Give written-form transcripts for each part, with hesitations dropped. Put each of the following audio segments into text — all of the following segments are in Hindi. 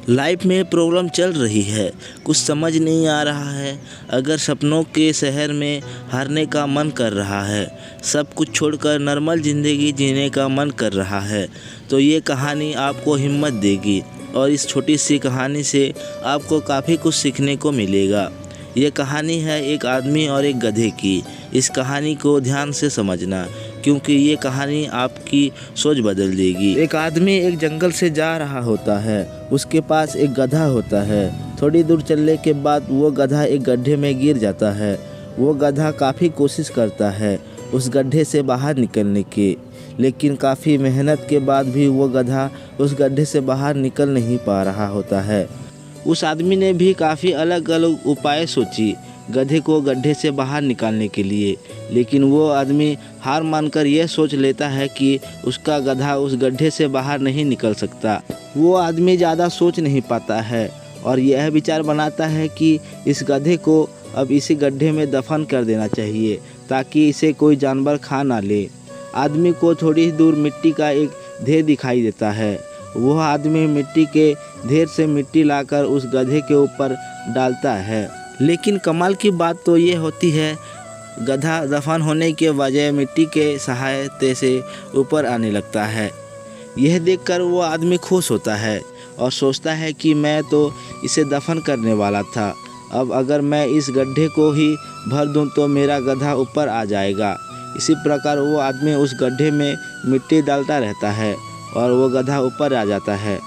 लाइफ में प्रॉब्लम चल रही है, कुछ समझ नहीं आ रहा है। अगर सपनों के शहर में हारने का मन कर रहा है, सब कुछ छोड़कर नॉर्मल ज़िंदगी जीने का मन कर रहा है, तो ये कहानी आपको हिम्मत देगी। और इस छोटी सी कहानी से आपको काफ़ी कुछ सीखने को मिलेगा। ये कहानी है एक आदमी और एक गधे की। इस कहानी को ध्यान से समझना, क्योंकि ये कहानी आपकी सोच बदल देगी। एक आदमी एक जंगल से जा रहा होता है। उसके पास एक गधा होता है। थोड़ी दूर चलने के बाद वो गधा एक गड्ढे में गिर जाता है। वो गधा काफ़ी कोशिश करता है उस गड्ढे से बाहर निकलने की, लेकिन काफ़ी मेहनत के बाद भी वो गधा उस गड्ढे से बाहर निकल नहीं पा रहा होता है। उस आदमी ने भी काफ़ी अलग अलग उपाय सोची गधे को गड्ढे से बाहर निकालने के लिए, लेकिन वो आदमी हार मानकर यह सोच लेता है कि उसका गधा उस गड्ढे से बाहर नहीं निकल सकता। वो आदमी ज़्यादा सोच नहीं पाता है और यह विचार बनाता है कि इस गधे को अब इसी गड्ढे में दफन कर देना चाहिए, ताकि इसे कोई जानवर खा ना ले। आदमी को थोड़ी दूर मिट्टी का एक ढेर दिखाई देता है। वह आदमी मिट्टी के ढेर से मिट्टी लाकर उस गधे के ऊपर डालता है, लेकिन कमाल की बात तो ये होती है, गधा दफन होने के बजाय मिट्टी के सहायता से ऊपर आने लगता है। यह देखकर वो आदमी खुश होता है और सोचता है कि मैं तो इसे दफन करने वाला था, अब अगर मैं इस गड्ढे को ही भर दूं तो मेरा गधा ऊपर आ जाएगा। इसी प्रकार वो आदमी उस गड्ढे में मिट्टी डालता रहता है और वो गधा ऊपर आ जाता है।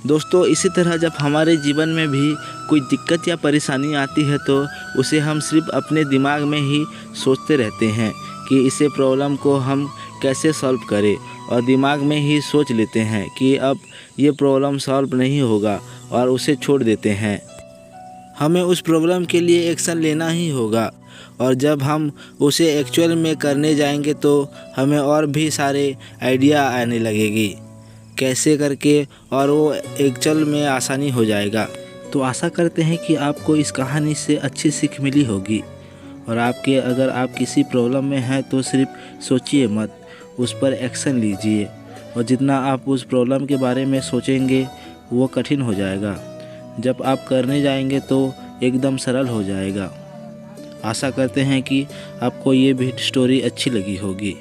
दोस्तों, इसी तरह जब हमारे जीवन में भी कोई दिक्कत या परेशानी आती है तो उसे हम सिर्फ अपने दिमाग में ही सोचते रहते हैं कि इसे प्रॉब्लम को हम कैसे सॉल्व करें, और दिमाग में ही सोच लेते हैं कि अब ये प्रॉब्लम सॉल्व नहीं होगा और उसे छोड़ देते हैं। हमें उस प्रॉब्लम के लिए एक्शन लेना ही होगा, और जब हम उसे एक्चुअल में करने जाएंगे तो हमें और भी सारे आइडिया आने लगेगी कैसे करके, और वो एक्चुअल में आसानी हो जाएगा। तो आशा करते हैं कि आपको इस कहानी से अच्छी सीख मिली होगी, और अगर आप किसी प्रॉब्लम में हैं तो सिर्फ सोचिए मत, उस पर एक्शन लीजिए, और जितना आप उस प्रॉब्लम के बारे में सोचेंगे वो कठिन हो जाएगा। जब आप करने जाएंगे तो एकदम सरल हो जाएगा। आशा करते हैं कि आपको ये भी स्टोरी अच्छी लगी होगी।